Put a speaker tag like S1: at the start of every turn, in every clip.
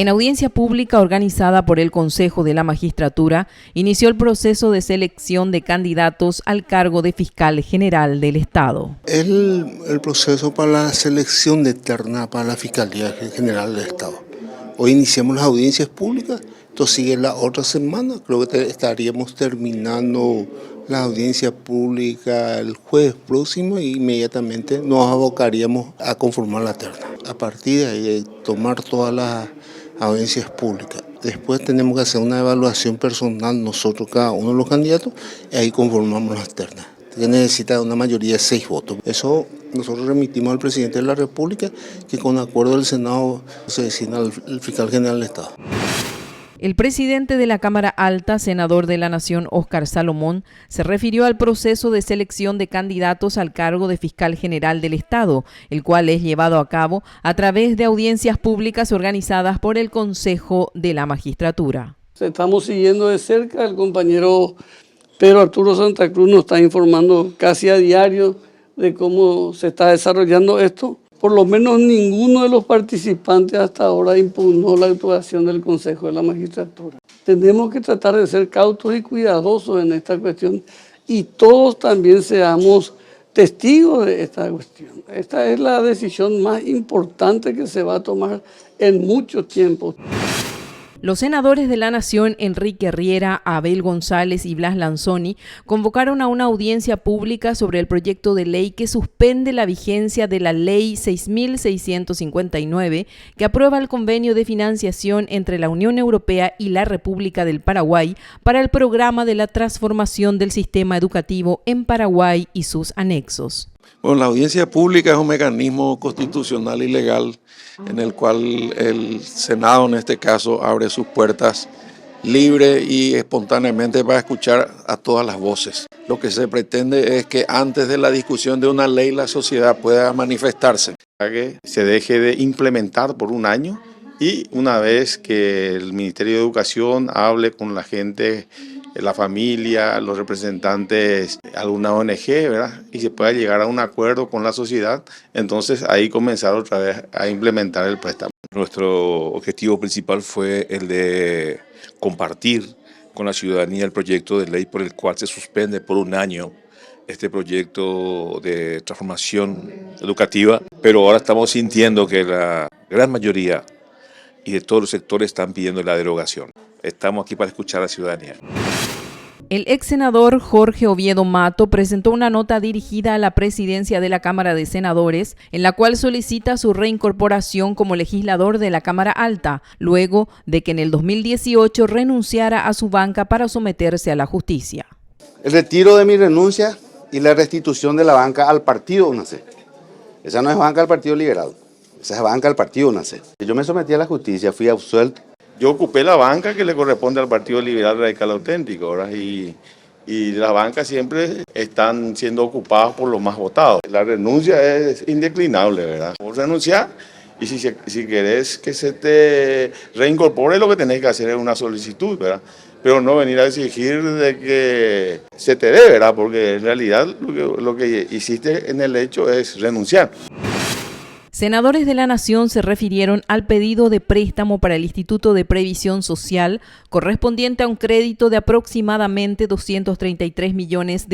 S1: En audiencia pública organizada por el Consejo de la Magistratura, inició el proceso de selección de candidatos al cargo de fiscal general del Estado.
S2: El proceso para la selección de terna para la Fiscalía General del Estado. Hoy iniciamos las audiencias públicas, esto sigue la otra semana, creo que estaríamos terminando la audiencia pública el jueves próximo e inmediatamente nos abocaríamos a conformar la terna. A partir de ahí, tomar todas las audiencias públicas. Después tenemos que hacer una evaluación personal nosotros, cada uno de los candidatos, y ahí conformamos las ternas, que necesita una mayoría de 6 votos. Eso nosotros remitimos al presidente de la República, que con acuerdo del Senado se designa el fiscal general del Estado.
S1: El presidente de la Cámara Alta, senador de la Nación, Óscar Salomón, se refirió al proceso de selección de candidatos al cargo de fiscal general del Estado, el cual es llevado a cabo a través de audiencias públicas organizadas por el Consejo de la Magistratura.
S3: Estamos siguiendo de cerca, el compañero Pedro Arturo Santa Cruz nos está informando casi a diario de cómo se está desarrollando esto. Por lo menos ninguno de los participantes hasta ahora impugnó la actuación del Consejo de la Magistratura. Tenemos que tratar de ser cautos y cuidadosos en esta cuestión y todos también seamos testigos de esta cuestión. Esta es la decisión más importante que se va a tomar en mucho tiempo.
S1: Los senadores de la Nación, Enrique Riera, Abel González y Blas Lanzoni, convocaron a una audiencia pública sobre el proyecto de ley que suspende la vigencia de la Ley 6.659, que aprueba el convenio de financiación entre la Unión Europea y la República del Paraguay para el programa de la transformación del sistema educativo en Paraguay y sus anexos.
S4: Bueno, la audiencia pública es un mecanismo constitucional y legal en el cual el Senado, en este caso, abre sus puertas libre y espontáneamente para escuchar a todas las voces. Lo que se pretende es que antes de la discusión de una ley la sociedad pueda manifestarse.
S5: Que se deje de implementar por un año y una vez que el Ministerio de Educación hable con la gente, la familia, los representantes, alguna ONG, ¿verdad? Y se pueda llegar a un acuerdo con la sociedad, entonces ahí comenzar otra vez a implementar el préstamo.
S6: Nuestro objetivo principal fue el de compartir con la ciudadanía el proyecto de ley por el cual se suspende por un año este proyecto de transformación educativa, pero ahora estamos sintiendo que la gran mayoría y de todos los sectores están pidiendo la derogación. Estamos aquí para escuchar a la ciudadanía.
S1: El ex senador Jorge Oviedo Mato presentó una nota dirigida a la presidencia de la Cámara de Senadores, en la cual solicita su reincorporación como legislador de la Cámara Alta, luego de que en el 2018 renunciara a su banca para someterse a la justicia.
S7: El retiro de mi renuncia y la restitución de la banca al partido UNACE. Esa no es banca del Partido Liberal, esa es banca del partido UNACE. Yo me sometí a la justicia, fui absuelto.
S5: Yo ocupé la banca que le corresponde al Partido Liberal Radical Auténtico, ¿verdad? Y las bancas siempre están siendo ocupadas por los más votados. La renuncia es indeclinable, ¿verdad? Vos renunciar y si querés que se te reincorpore, lo que tenés que hacer es una solicitud, ¿verdad? Pero no venir a exigir de que se te dé, ¿verdad? Porque en realidad lo que hiciste en el hecho es renunciar.
S1: Senadores de la Nación se refirieron al pedido de préstamo para el Instituto de Previsión Social correspondiente a un crédito de aproximadamente $233 millones.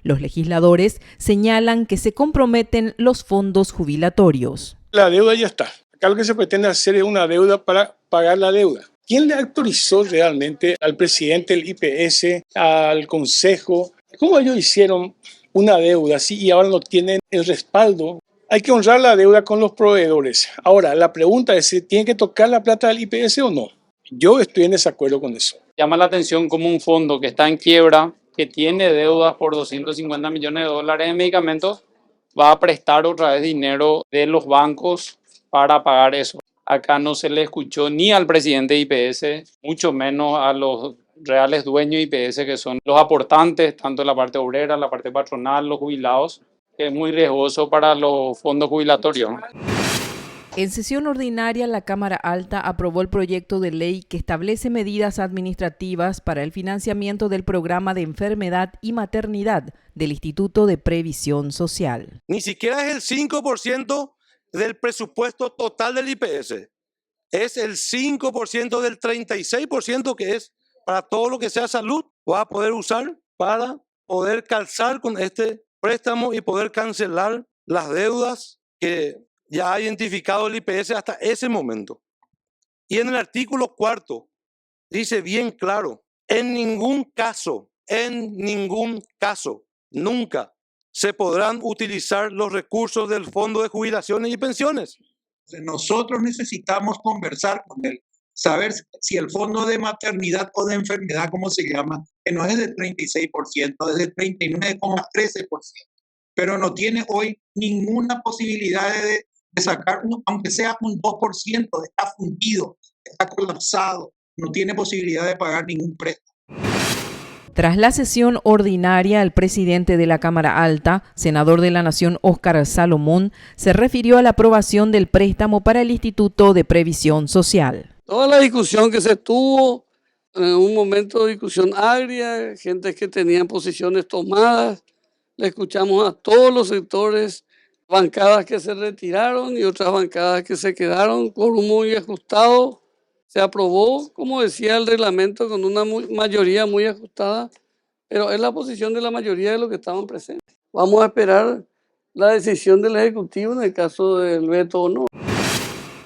S1: Los legisladores señalan que se comprometen los fondos jubilatorios.
S8: La deuda ya está. Acá lo que se pretende hacer es una deuda para pagar la deuda. ¿Quién le autorizó realmente al presidente del IPS, al Consejo? ¿Cómo ellos hicieron una deuda así y ahora no tienen el respaldo? Hay que honrar la deuda con los proveedores. Ahora, la pregunta es si tiene que tocar la plata del IPS o no. Yo estoy en desacuerdo con eso.
S9: Llama la atención como un fondo que está en quiebra, que tiene deudas por $250 millones en medicamentos, va a prestar otra vez dinero de los bancos para pagar eso. Acá no se le escuchó ni al presidente de IPS, mucho menos a los reales dueños de IPS, que son los aportantes, tanto en la parte obrera, la parte patronal, los jubilados, que es muy riesgoso para los fondos jubilatorios.
S1: En sesión ordinaria, la Cámara Alta aprobó el proyecto de ley que establece medidas administrativas para el financiamiento del programa de enfermedad y maternidad del Instituto de Previsión Social.
S10: Ni siquiera es el 5% del presupuesto total del IPS. es el 5% del 36% que es para todo lo que sea salud, va a poder usar para poder calzar con este préstamo y poder cancelar las deudas que ya ha identificado el IPS hasta ese momento. Y en el artículo 4 dice bien claro, en ningún caso, nunca se podrán utilizar los recursos del Fondo de Jubilaciones y Pensiones.
S11: Nosotros necesitamos conversar con él, saber si el fondo de maternidad o de enfermedad, como se llama, que no es del 36%, es del 39,13%, pero no tiene hoy ninguna posibilidad de sacar, aunque sea un 2%, está fundido, está colapsado, no tiene posibilidad de pagar ningún préstamo.
S1: Tras la sesión ordinaria, el presidente de la Cámara Alta, senador de la Nación Óscar Salomón, se refirió a la aprobación del préstamo para el Instituto de Previsión Social.
S3: Toda la discusión que se tuvo, en un momento de discusión agria, gente que tenían posiciones tomadas, le escuchamos a todos los sectores, bancadas que se retiraron y otras bancadas que se quedaron con un muy ajustado. Se aprobó, como decía el reglamento, con una mayoría muy ajustada, pero es la posición de la mayoría de los que estaban presentes. Vamos a esperar la decisión del Ejecutivo en el caso del veto o no.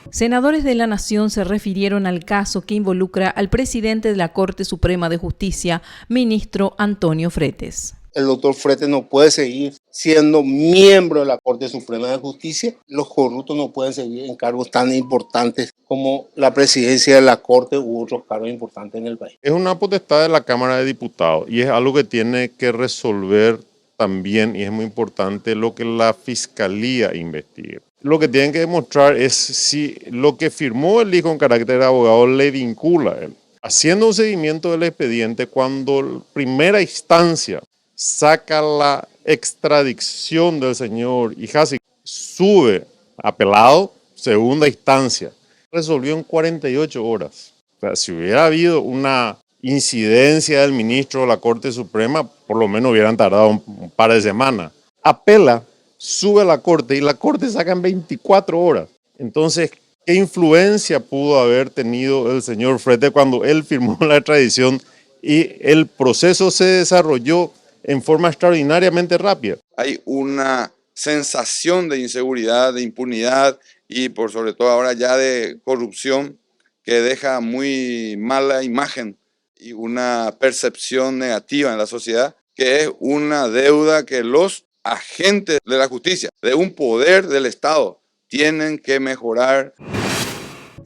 S1: Senadores de la Nación se refirieron al caso que involucra al presidente de la Corte Suprema de Justicia, ministro Antonio Fretes.
S2: El doctor Fretes no puede seguir siendo miembro de la Corte Suprema de Justicia. Los corruptos no pueden seguir en cargos tan importantes como la presidencia de la Corte u otros cargos importantes en el país.
S12: Es una potestad de la Cámara de Diputados y es algo que tiene que resolver también, y es muy importante, lo que la Fiscalía investigue. Lo que tienen que demostrar es si lo que firmó el hijo en carácter de abogado le vincula a él. Haciendo un seguimiento del expediente, cuando primera instancia saca la extradición del señor Hijasi, sube apelado, segunda instancia, resolvió en 48 horas. O sea, si hubiera habido una incidencia del ministro de la Corte Suprema, por lo menos hubieran tardado un par de semanas. Apela, sube a la Corte y la Corte saca en 24 horas. Entonces, ¿qué influencia pudo haber tenido el señor Fretes cuando él firmó la extradición y el proceso se desarrolló en forma extraordinariamente rápida?
S13: Hay una sensación de inseguridad, de impunidad y por sobre todo ahora ya de corrupción que deja muy mala imagen y una percepción negativa en la sociedad, que es una deuda que los agentes de la justicia, de un poder del Estado, tienen que mejorar.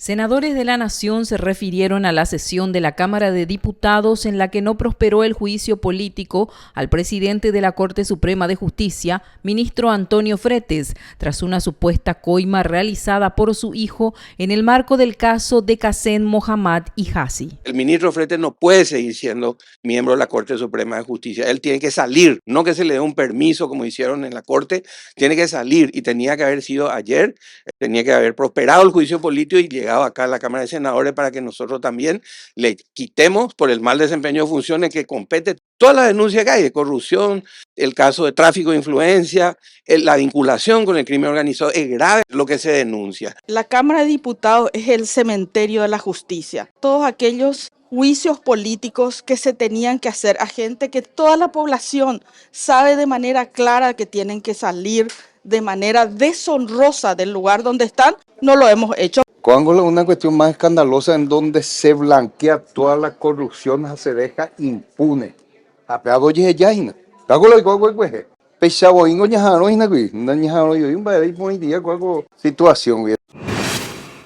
S1: Senadores de la Nación se refirieron a la sesión de la Cámara de Diputados en la que no prosperó el juicio político al presidente de la Corte Suprema de Justicia, ministro Antonio Fretes, tras una supuesta coima realizada por su hijo en el marco del caso de Qasem Mohammad Hijasi.
S14: El ministro Fretes no puede seguir siendo miembro de la Corte Suprema de Justicia. Él tiene que salir, no que se le dé un permiso como hicieron en la Corte, tiene que salir y tenía que haber sido ayer, tenía que haber prosperado el juicio político y llegado acá a la Cámara de Senadores para que nosotros también le quitemos por el mal desempeño de funciones que compete toda la denuncia que hay de corrupción, el caso de tráfico de influencia, la vinculación con el crimen organizado. Es grave lo que se denuncia.
S15: La Cámara de Diputados es el cementerio de la justicia. Todos aquellos juicios políticos que se tenían que hacer a gente que toda la población sabe de manera clara que tienen que salir de manera deshonrosa del lugar donde están, no lo hemos hecho.
S16: Cuando es una cuestión más escandalosa en donde se blanquea toda la corrupción, se deja impune. Apeado oye ya ina. Cago lo que pesado ingo ñajaro ina gui, ñajaro yo un baile por día cualquier situación.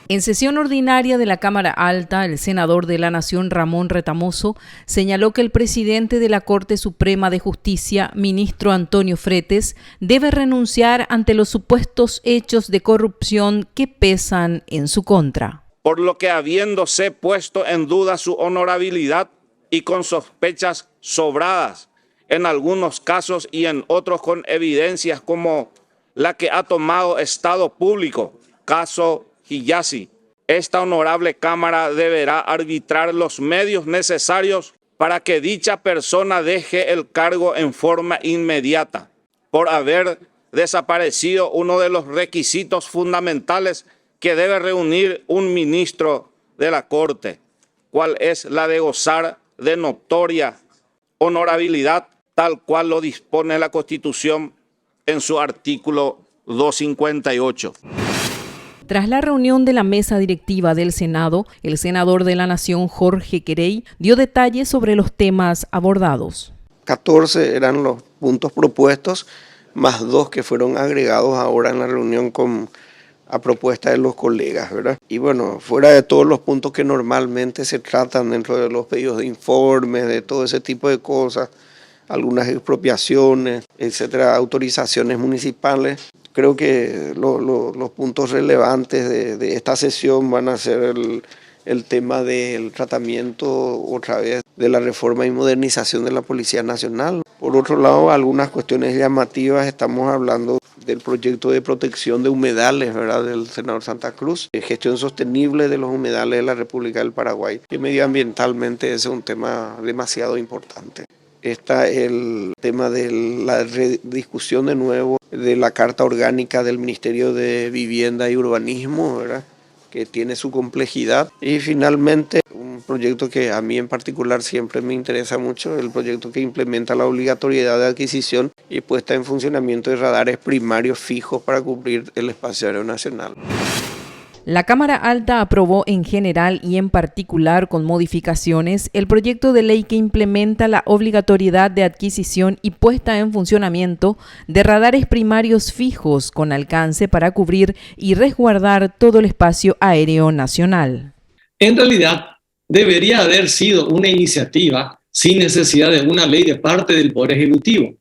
S1: En sesión ordinaria de la Cámara Alta, el senador de la Nación Ramón Retamoso señaló que el presidente de la Corte Suprema de Justicia, ministro Antonio Fretes, debe renunciar ante los supuestos hechos de corrupción que pesan en su contra.
S17: Por lo que, habiéndose puesto en duda su honorabilidad y con sospechas sobradas, en algunos casos y en otros con evidencias como la que ha tomado Estado Público, caso Hijasi, esta honorable Cámara deberá arbitrar los medios necesarios para que dicha persona deje el cargo en forma inmediata, por haber desaparecido uno de los requisitos fundamentales que debe reunir un ministro de la Corte, cual es la de gozar de notoria honorabilidad, tal cual lo dispone la Constitución en su artículo 258.
S1: Tras la reunión de la mesa directiva del Senado, el senador de la Nación, Jorge Querey, dio detalles sobre los temas abordados.
S14: 14 eran los puntos propuestos, más 2 que fueron agregados ahora en la reunión a propuesta de los colegas, ¿verdad? Y bueno, fuera de todos los puntos que normalmente se tratan dentro de los pedidos de informes, de todo ese tipo de cosas, algunas expropiaciones, etcétera, autorizaciones municipales, creo que los puntos relevantes de esta sesión van a ser el tema del tratamiento otra vez de la reforma y modernización de la Policía Nacional. Por otro lado, algunas cuestiones llamativas, estamos hablando del proyecto de protección de humedales, ¿verdad?, del senador Santa Cruz, gestión sostenible de los humedales de la República del Paraguay, que medioambientalmente ese es un tema demasiado importante. Está el tema de la discusión de nuevo de la Carta Orgánica del Ministerio de Vivienda y Urbanismo, ¿verdad?, que tiene su complejidad. Y finalmente, un proyecto que a mí en particular siempre me interesa mucho, el proyecto que implementa la obligatoriedad de adquisición y puesta en funcionamiento de radares primarios fijos para cubrir el espacio aéreo nacional.
S1: La Cámara Alta aprobó en general y en particular con modificaciones el proyecto de ley que implementa la obligatoriedad de adquisición y puesta en funcionamiento de radares primarios fijos con alcance para cubrir y resguardar todo el espacio aéreo nacional.
S18: En realidad, debería haber sido una iniciativa sin necesidad de una ley de parte del Poder Ejecutivo.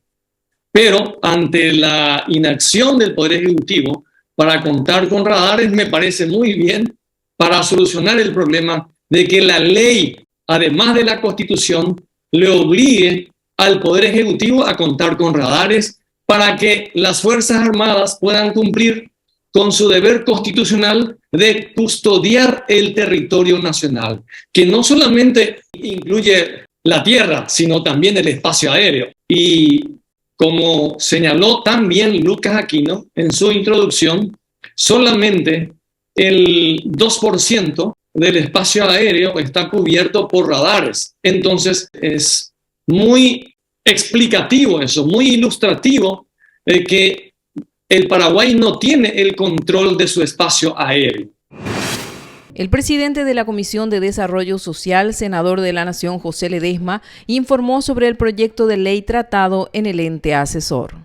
S18: Pero ante la inacción del Poder Ejecutivo para contar con radares, me parece muy bien para solucionar el problema de que la ley, además de la Constitución, le obligue al Poder Ejecutivo a contar con radares para que las Fuerzas Armadas puedan cumplir con su deber constitucional de custodiar el territorio nacional, que no solamente incluye la tierra, sino también el espacio aéreo. Y como señaló también Lucas Aquino en su introducción, solamente el 2% del espacio aéreo está cubierto por radares. Entonces es muy explicativo eso, muy ilustrativo que el Paraguay no tiene el control de su espacio aéreo.
S1: El presidente de la Comisión de Desarrollo Social, senador de la Nación, José Ledesma, informó sobre el proyecto de ley tratado en el ente asesor.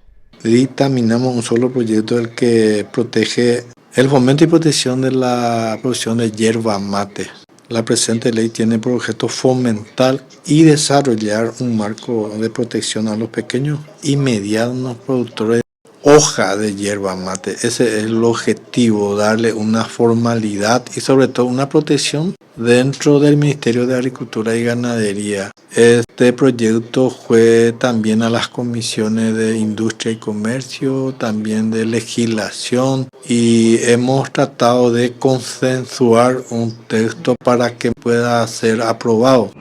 S19: Dictaminamos un solo proyecto el que protege el fomento y protección de la producción de yerba mate. La presente ley tiene por objeto fomentar y desarrollar un marco de protección a los pequeños y medianos productores hoja de yerba mate. Ese es el objetivo, darle una formalidad y sobre todo una protección dentro del Ministerio de Agricultura y Ganadería. Este proyecto fue también a las comisiones de Industria y Comercio, también de Legislación, y hemos tratado de consensuar un texto para que pueda ser aprobado.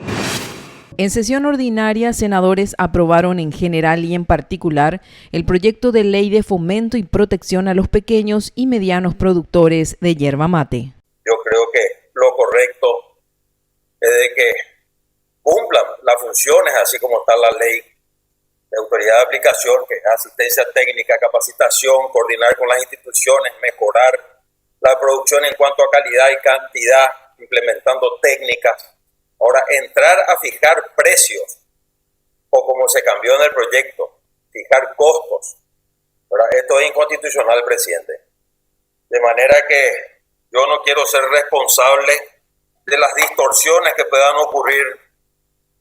S1: En sesión ordinaria, senadores aprobaron en general y en particular el proyecto de ley de fomento y protección a los pequeños y medianos productores de yerba mate.
S20: Yo creo que lo correcto es de que cumplan las funciones, así como está la ley de autoridad de aplicación, que es asistencia técnica, capacitación, coordinar con las instituciones, mejorar la producción en cuanto a calidad y cantidad, implementando técnicas. Ahora, entrar a fijar precios, o como se cambió en el proyecto, fijar costos, ¿verdad? Esto es inconstitucional, presidente. De manera que yo no quiero ser responsable de las distorsiones que puedan ocurrir,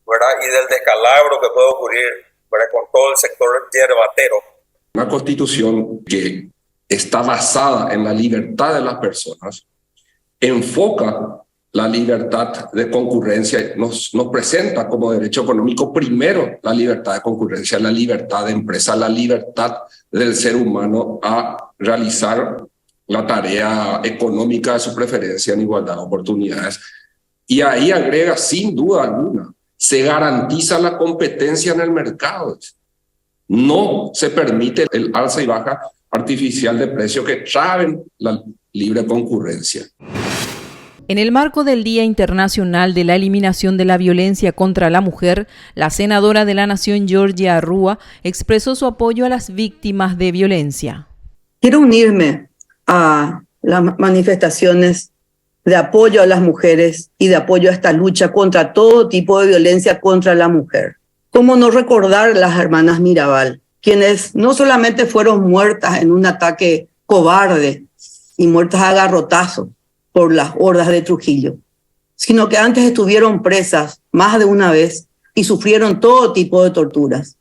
S20: ¿verdad?, y del descalabro que puede ocurrir, ¿verdad?, con todo el sector yerbatero.
S21: Una constitución que está basada en la libertad de las personas, enfoca la libertad de concurrencia, nos presenta como derecho económico primero la libertad de concurrencia, la libertad de empresa, la libertad del ser humano a realizar la tarea económica de su preferencia en igualdad de oportunidades. Y ahí agrega, sin duda alguna, se garantiza la competencia en el mercado. No se permite el alza y baja artificial de precios que traben libre concurrencia.
S1: En el marco del Día Internacional de la Eliminación de la Violencia contra la Mujer, la senadora de la Nación, Georgia Arrua, expresó su apoyo a las víctimas de violencia.
S4: Quiero unirme a las manifestaciones de apoyo a las mujeres y de apoyo a esta lucha contra todo tipo de violencia contra la mujer. ¿Cómo no recordar a las hermanas Mirabal, quienes no solamente fueron muertas en un ataque cobarde y muertas a garrotazos por las hordas de Trujillo, sino que antes estuvieron presas más de una vez y sufrieron todo tipo de torturas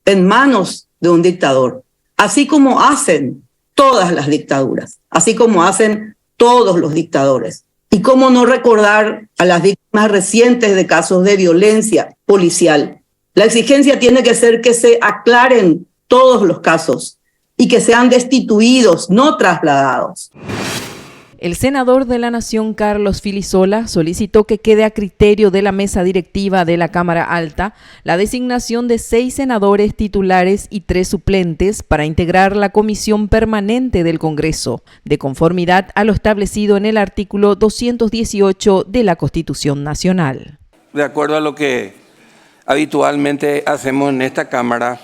S4: en manos de un dictador, así como hacen todas las dictaduras, así como hacen todos los dictadores? Y cómo no recordar a las víctimas recientes de casos de violencia policial. La exigencia tiene que ser que se aclaren todos los casos y que sean destituidos, no trasladados.
S1: El senador de la Nación, Carlos Filisola, solicitó que quede a criterio de la mesa directiva de la Cámara Alta la designación de 6 senadores titulares y 3 suplentes para integrar la Comisión Permanente del Congreso, de conformidad a lo establecido en el artículo 218 de la Constitución Nacional.
S14: De acuerdo a lo que habitualmente hacemos en esta Cámara,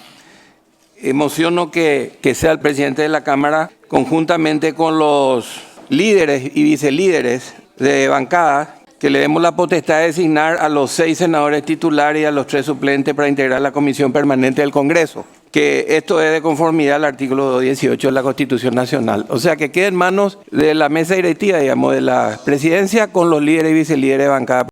S14: emociono que sea el presidente de la Cámara, conjuntamente con los líderes y vicelíderes de bancada, que le demos la potestad de designar a los 6 senadores titulares y a los 3 suplentes para integrar la Comisión Permanente del Congreso, que esto es de conformidad al artículo 218 de la Constitución Nacional. O sea, que quede en manos de la mesa directiva, digamos, de la presidencia con los líderes y vicelíderes de bancada.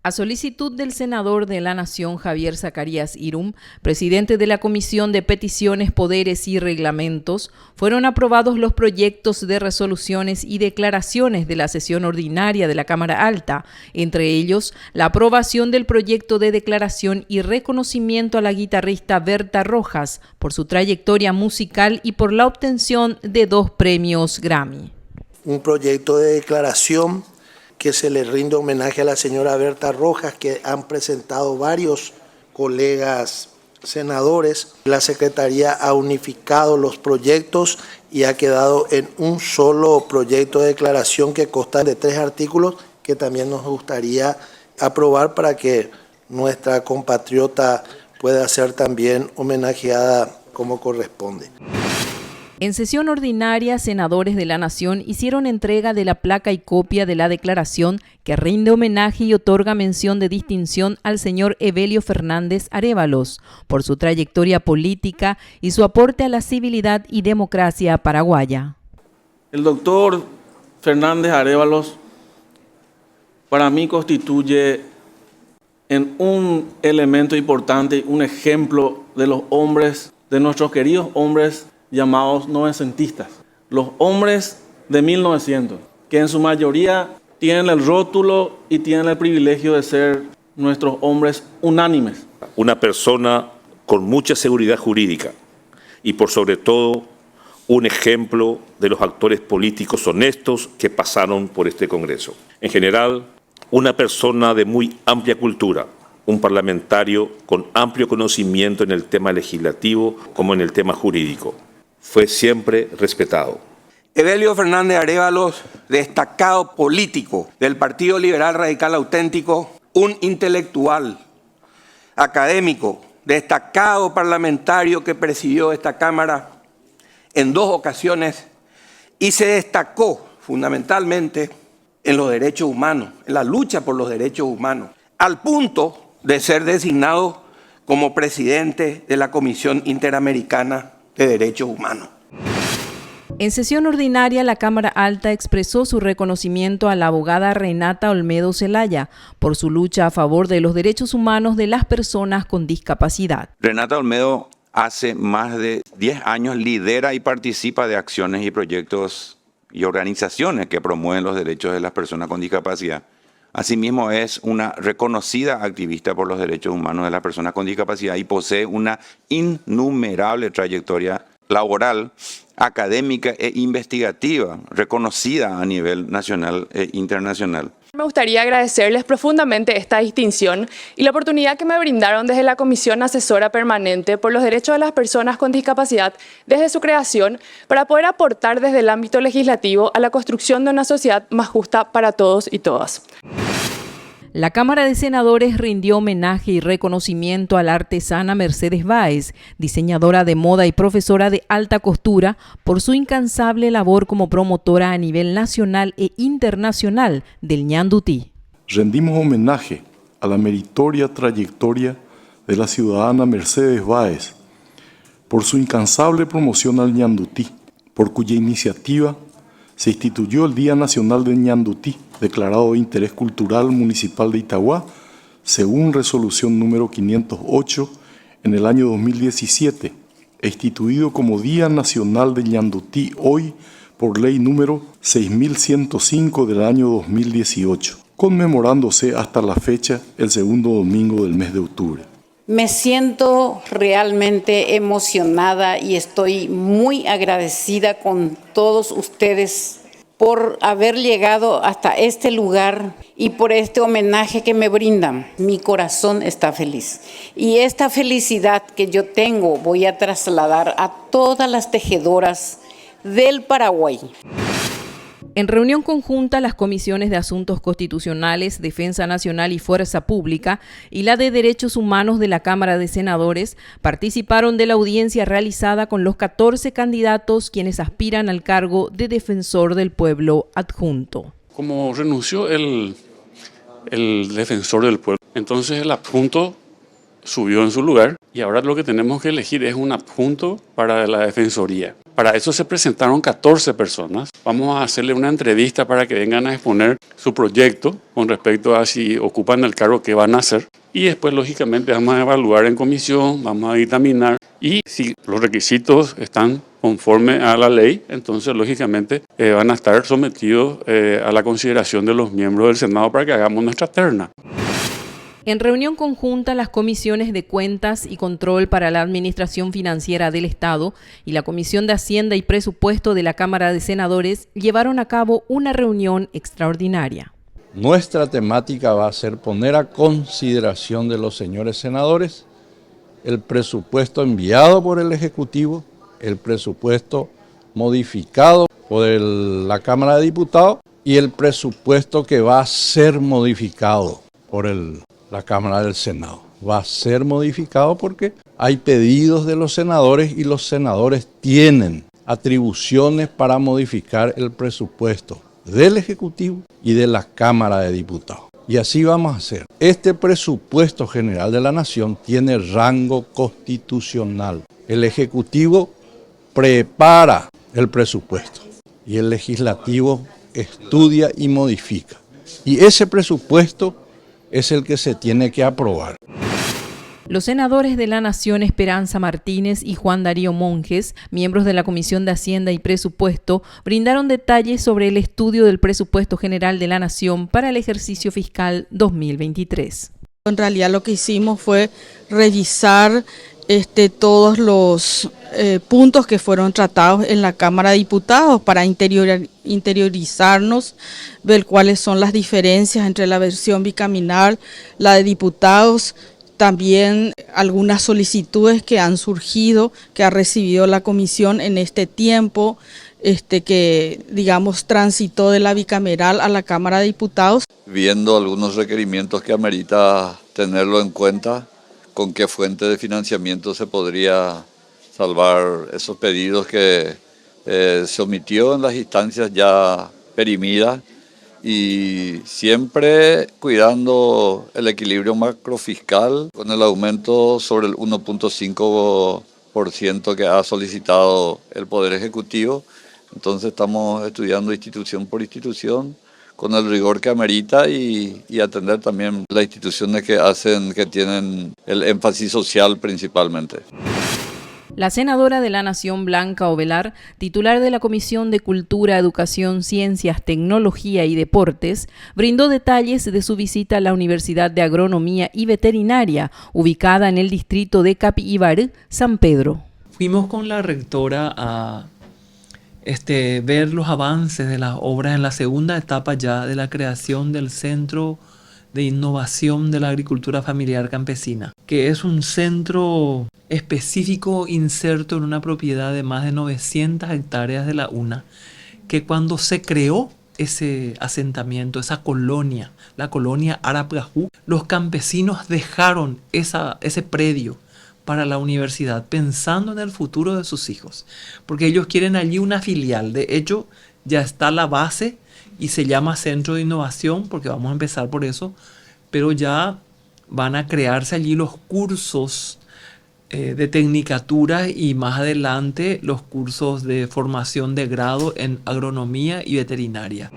S1: A solicitud del senador de la Nación, Javier Zacarías Irum, presidente de la Comisión de Peticiones, Poderes y Reglamentos, fueron aprobados los proyectos de resoluciones y declaraciones de la sesión ordinaria de la Cámara Alta, entre ellos la aprobación del proyecto de declaración y reconocimiento a la guitarrista Berta Rojas por su trayectoria musical y por la obtención de 2 premios Grammy.
S22: Un proyecto de declaración que se le rinde homenaje a la señora Berta Rojas, que han presentado varios colegas senadores. La Secretaría ha unificado los proyectos y ha quedado en un solo proyecto de declaración que consta de 3 artículos que también nos gustaría aprobar para que nuestra compatriota pueda ser también homenajeada como corresponde.
S1: En sesión ordinaria, senadores de la Nación hicieron entrega de la placa y copia de la declaración que rinde homenaje y otorga mención de distinción al señor Evelio Fernández Arévalos por su trayectoria política y su aporte a la civilidad y democracia paraguaya.
S23: El doctor Fernández Arévalos para mí constituye en un elemento importante, un ejemplo de los hombres, de nuestros queridos hombres llamados novecentistas, los hombres de 1900, que en su mayoría tienen el rótulo y tienen el privilegio de ser nuestros hombres unánimes.
S6: Una persona con mucha seguridad jurídica y por sobre todo un ejemplo de los actores políticos honestos que pasaron por este Congreso. En general, una persona de muy amplia cultura, un parlamentario con amplio conocimiento en el tema legislativo como en el tema jurídico. Fue siempre respetado.
S14: Evelio Fernández Arévalos, destacado político del Partido Liberal Radical Auténtico, un intelectual, académico, destacado parlamentario que presidió esta Cámara en 2 ocasiones y se destacó fundamentalmente en los derechos humanos, en la lucha por los derechos humanos, al punto de ser designado como presidente de la Comisión Interamericana de Derechos Humanos.
S1: En sesión ordinaria, la Cámara Alta expresó su reconocimiento a la abogada Renata Olmedo Zelaya por su lucha a favor de los derechos humanos de las personas con discapacidad.
S24: Renata Olmedo hace más de 10 años lidera y participa de acciones y proyectos y organizaciones que promueven los derechos de las personas con discapacidad. Asimismo, es una reconocida activista por los derechos humanos de las personas con discapacidad y posee una innumerable trayectoria laboral, académica e investigativa, reconocida a nivel nacional e internacional.
S5: Me gustaría agradecerles profundamente esta distinción y la oportunidad que me brindaron desde la Comisión Asesora Permanente por los Derechos de las Personas con Discapacidad desde su creación para poder aportar desde el ámbito legislativo a la construcción de una sociedad más justa para todos y todas.
S1: La Cámara de Senadores rindió homenaje y reconocimiento a la artesana Mercedes Báez, diseñadora de moda y profesora de alta costura, por su incansable labor como promotora a nivel nacional e internacional del ñandutí.
S7: Rendimos homenaje a la meritoria trayectoria de la ciudadana Mercedes Báez por su incansable promoción al ñandutí, por cuya iniciativa se instituyó el Día Nacional del ñandutí, declarado de Interés Cultural Municipal de Itagua, según resolución número 508 en el año 2017, e instituido como Día Nacional del ñandutí hoy por ley número 6105 del año 2018, conmemorándose hasta la fecha el segundo domingo del mes de octubre.
S8: Me siento realmente emocionada y estoy muy agradecida con todos ustedes por haber llegado hasta este lugar y por este homenaje que me brindan. Mi corazón está feliz. Y esta felicidad que yo tengo voy a trasladar a todas las tejedoras del Paraguay.
S1: En reunión conjunta, las comisiones de Asuntos Constitucionales, Defensa Nacional y Fuerza Pública y la de Derechos Humanos de la Cámara de Senadores participaron de la audiencia realizada con los 14 candidatos quienes aspiran al cargo de Defensor del Pueblo adjunto.
S9: Como renunció el Defensor del Pueblo, entonces el adjunto subió en su lugar y ahora lo que tenemos que elegir es un adjunto para la Defensoría. Para eso se presentaron 14 personas. Vamos a hacerle una entrevista para que vengan a exponer su proyecto con respecto a si ocupan el cargo que van a hacer. Y después, lógicamente, vamos a evaluar en comisión, vamos a dictaminar. Y si los requisitos están conforme a la ley, entonces, lógicamente, van a estar sometidos a la consideración de los miembros del Senado para que hagamos nuestra terna.
S1: En reunión conjunta, las comisiones de Cuentas y Control para la Administración Financiera del Estado y la Comisión de Hacienda y Presupuesto de la Cámara de Senadores llevaron a cabo una reunión extraordinaria.
S25: Nuestra temática va a ser poner a consideración de los señores senadores el presupuesto enviado por el Ejecutivo, el presupuesto modificado por la Cámara de Diputados y el presupuesto que va a ser modificado por la Cámara del Senado. Va a ser modificado porque hay pedidos de los senadores y los senadores tienen atribuciones para modificar el presupuesto del Ejecutivo y de la Cámara de Diputados. Y así vamos a hacer. Este presupuesto general de la Nación tiene rango constitucional. El Ejecutivo prepara el presupuesto y el Legislativo estudia y modifica. Y ese presupuesto es el que se tiene que aprobar.
S1: Los senadores de la Nación Esperanza Martínez y Juan Darío Monjes, miembros de la Comisión de Hacienda y Presupuesto, brindaron detalles sobre el estudio del presupuesto general de la Nación para el ejercicio fiscal 2023.
S15: En realidad lo que hicimos fue revisar todos los puntos que fueron tratados en la Cámara de Diputados para interiorizarnos, ver cuáles son las diferencias entre la versión bicameral, la de diputados, también algunas solicitudes que han surgido, que ha recibido la comisión en este tiempo, que digamos transitó de la bicameral a la Cámara de Diputados.
S26: Viendo algunos requerimientos que amerita tenerlo en cuenta, con qué fuente de financiamiento se podría salvar esos pedidos que se omitió en las instancias ya perimidas y siempre cuidando el equilibrio macrofiscal con el aumento sobre el 1.5% que ha solicitado el Poder Ejecutivo. Entonces estamos estudiando institución por institución con el rigor que amerita y atender también las instituciones que tienen el énfasis social principalmente.
S1: La senadora de la Nación Blanca Ovelar, titular de la Comisión de Cultura, Educación, Ciencias, Tecnología y Deportes, brindó detalles de su visita a la Universidad de Agronomía y Veterinaria, ubicada en el distrito de Capiibarú, San Pedro.
S27: Fuimos con la rectora a
S2: ver los avances de las obras en la segunda etapa ya de la creación del Centro de Innovación de la Agricultura Familiar Campesina, que es un centro específico inserto en una propiedad de más de 900 hectáreas de la UNA, que cuando se creó ese asentamiento, esa colonia, la colonia Arapgajú, los campesinos dejaron ese predio para la universidad, pensando en el futuro de sus hijos, porque ellos quieren allí una filial. De hecho, ya está la base y se llama Centro de Innovación, porque vamos a empezar por eso, pero ya van a crearse allí los cursos de tecnicatura y más adelante los cursos de formación de grado en agronomía y veterinaria.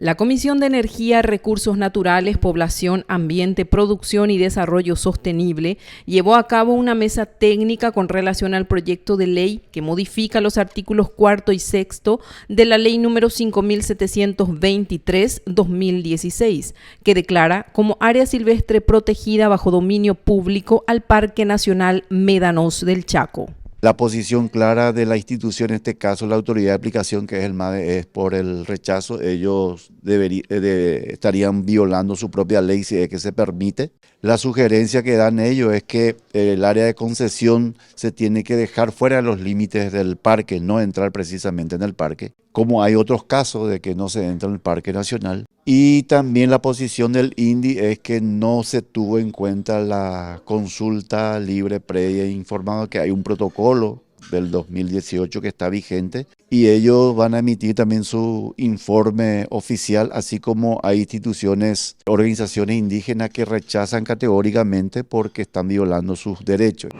S1: La Comisión de Energía, Recursos Naturales, Población, Ambiente, Producción y Desarrollo Sostenible llevó a cabo una mesa técnica con relación al proyecto de ley que modifica los artículos 4 y 6 de la Ley número 5.723/2016, que declara como área silvestre protegida bajo dominio público al Parque Nacional Médanos del Chaco.
S3: La posición clara de la institución, en este caso la autoridad de aplicación, que es el MADE, es por el rechazo. Ellos estarían violando su propia ley si es que se permite. La sugerencia que dan ellos es que el área de concesión se tiene que dejar fuera de los límites del parque, no entrar precisamente en el parque, como hay otros casos de que no se entra en el Parque Nacional. Y también la posición del INDI es que no se tuvo en cuenta la consulta libre, previa e informada, que hay un protocolo del 2018 que está vigente y ellos van a emitir también su informe oficial, así como hay instituciones, organizaciones indígenas que rechazan categóricamente porque están violando sus derechos.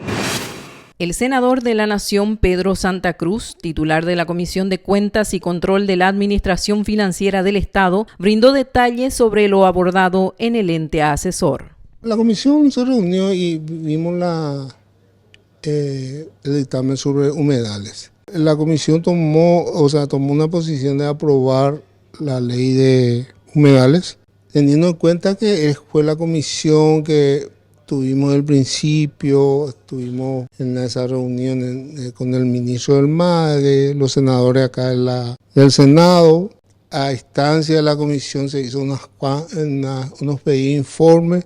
S1: El senador de la Nación, Pedro Santa Cruz, titular de la Comisión de Cuentas y Control de la Administración Financiera del Estado, brindó detalles sobre lo abordado en el ente asesor.
S10: La comisión se reunió y vimos el dictamen sobre humedales. La comisión tomó una posición de aprobar la ley de humedales, teniendo en cuenta que fue la comisión que tuvimos al principio, estuvimos en esa reunión con el ministro del MADE, los senadores acá del Senado. A instancia de la comisión se hizo unos pedidos de informe.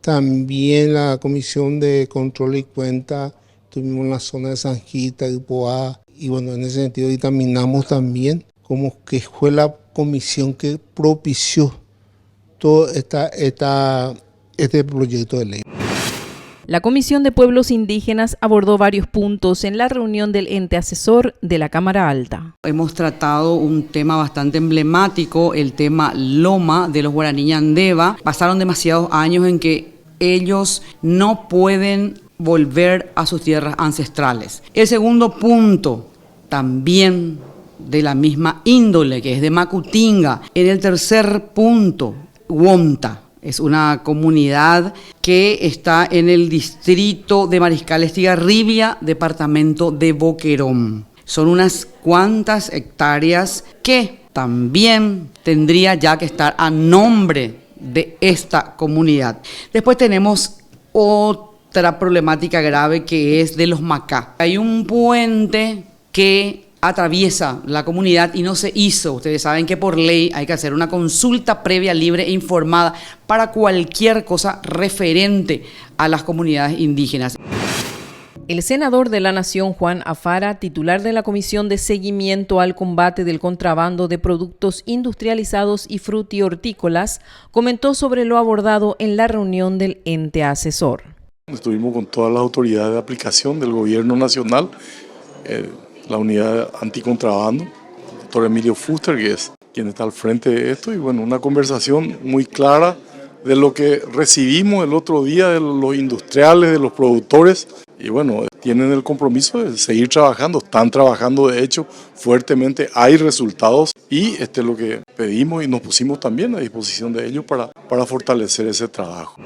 S10: También la comisión de control y cuenta, tuvimos en la zona de Sanjita, Ipoá, y bueno, en ese sentido dictaminamos también como que fue la comisión que propició todo este proyecto de ley.
S1: La Comisión de Pueblos Indígenas abordó varios puntos en la reunión del ente asesor de la Cámara Alta.
S11: Hemos tratado un tema bastante emblemático, el tema Loma de los guaraní Ñandeva. Pasaron demasiados años en que ellos no pueden volver a sus tierras ancestrales. El segundo punto, también de la misma índole, que es de Macutinga. En el tercer punto, Huonta. Es una comunidad que está en el distrito de Mariscal Estigarribia, departamento de Boquerón. Son unas cuantas hectáreas que también tendría ya que estar a nombre de esta comunidad. Después tenemos otra problemática grave que es de los Macá. Hay un puente que atraviesa la comunidad y no se hizo. Ustedes saben que por ley hay que hacer una consulta previa, libre e informada para cualquier cosa referente a las comunidades indígenas.
S1: El senador de la Nación, Juan Afara, titular de la Comisión de Seguimiento al Combate del Contrabando de Productos Industrializados y Frutihortícolas, comentó sobre lo abordado en la reunión del ente asesor.
S7: Estuvimos con todas las autoridades de aplicación del gobierno nacional, la unidad anticontrabando, el doctor Emilio Fuster, que es quien está al frente de esto, y bueno, una conversación muy clara de lo que recibimos el otro día de los industriales, de los productores, y bueno, tienen el compromiso de seguir trabajando, están trabajando de hecho fuertemente, hay resultados, y lo que pedimos y nos pusimos también a disposición de ellos para fortalecer ese trabajo.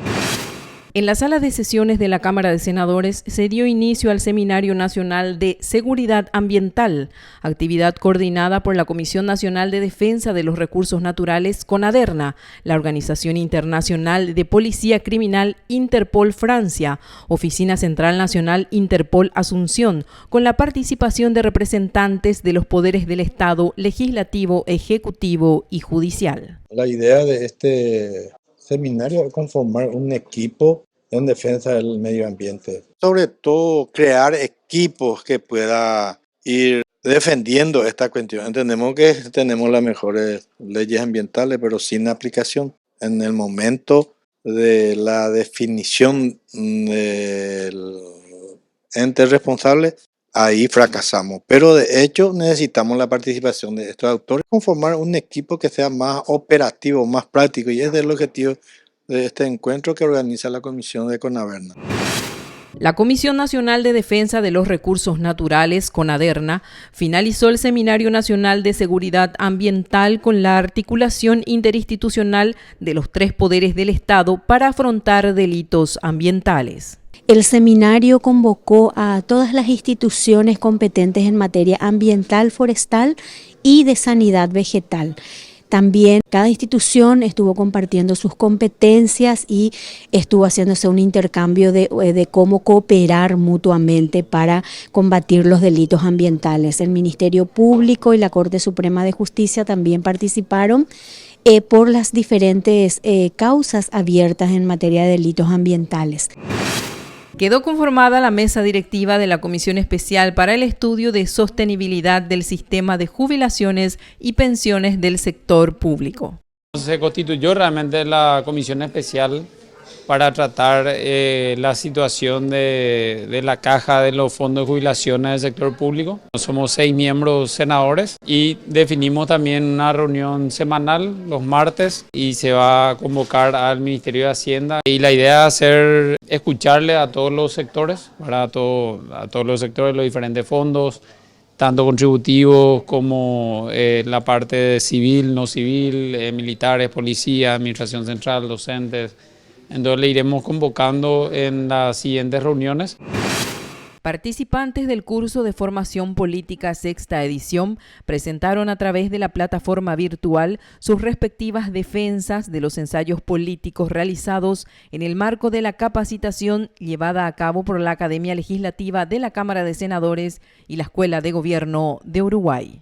S1: En la sala de sesiones de la Cámara de Senadores se dio inicio al Seminario Nacional de Seguridad Ambiental, actividad coordinada por la Comisión Nacional de Defensa de los Recursos Naturales, CONADERNA, la Organización Internacional de Policía Criminal Interpol Francia, Oficina Central Nacional Interpol Asunción, con la participación de representantes de los poderes del Estado, legislativo, ejecutivo y judicial.
S12: La idea de este seminario es conformar un equipo en defensa del medio ambiente. Sobre todo crear equipos que pueda ir defendiendo esta cuestión. Entendemos que tenemos las mejores leyes ambientales, pero sin aplicación. En el momento de la definición del ente responsable, ahí fracasamos. Pero de hecho necesitamos la participación de estos actores, conformar un equipo que sea más operativo, más práctico, y ese es el objetivo de este encuentro que organiza la Comisión de CONADERNA.
S1: La Comisión Nacional de Defensa de los Recursos Naturales, CONADERNA, finalizó el Seminario Nacional de Seguridad Ambiental con la articulación interinstitucional de los 3 poderes del Estado para afrontar delitos ambientales.
S13: El seminario convocó a todas las instituciones competentes en materia ambiental, forestal y de sanidad vegetal. También cada institución estuvo compartiendo sus competencias y estuvo haciéndose un intercambio de cómo cooperar mutuamente para combatir los delitos ambientales. El Ministerio Público y la Corte Suprema de Justicia también participaron por las diferentes causas abiertas en materia de delitos ambientales.
S1: Quedó conformada la mesa directiva de la Comisión Especial para el Estudio de Sostenibilidad del Sistema de Jubilaciones y Pensiones del Sector Público.
S16: Se constituyó realmente la Comisión Especial para tratar la situación de la caja de los fondos de jubilaciones del sector público. Somos 6 miembros senadores y definimos también una reunión semanal los martes y se va a convocar al Ministerio de Hacienda. Y la idea es escucharle a todos los sectores, a todos los sectores, los diferentes fondos, tanto contributivos como la parte civil, no civil, militares, policía, administración central, docentes. Entonces le iremos convocando en las siguientes reuniones.
S1: Participantes del curso de formación política 6ª edición presentaron a través de la plataforma virtual sus respectivas defensas de los ensayos políticos realizados en el marco de la capacitación llevada a cabo por la Academia Legislativa de la Cámara de Senadores y la Escuela de Gobierno de Uruguay.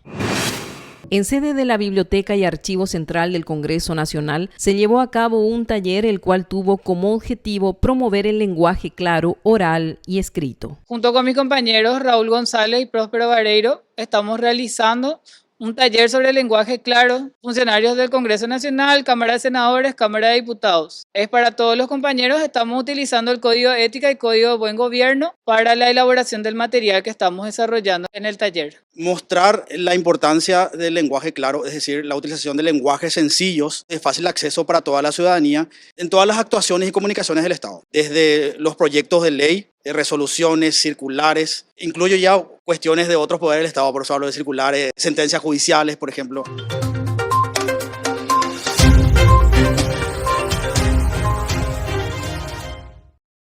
S1: En sede de la Biblioteca y Archivo Central del Congreso Nacional se llevó a cabo un taller el cual tuvo como objetivo promover el lenguaje claro, oral y escrito.
S17: Junto con mis compañeros Raúl González y Próspero Vareiro estamos realizando un taller sobre el lenguaje claro, funcionarios del Congreso Nacional, Cámara de Senadores, Cámara de Diputados. Es para todos los compañeros, estamos utilizando el Código de Ética y Código de Buen Gobierno para la elaboración del material que estamos desarrollando en el taller.
S18: Mostrar la importancia del lenguaje claro, es decir, la utilización de lenguajes sencillos, de fácil acceso para toda la ciudadanía, en todas las actuaciones y comunicaciones del Estado, desde los proyectos de ley, de resoluciones, circulares, incluyo ya cuestiones de otros poderes del Estado, por eso hablo de circulares, sentencias judiciales, por ejemplo.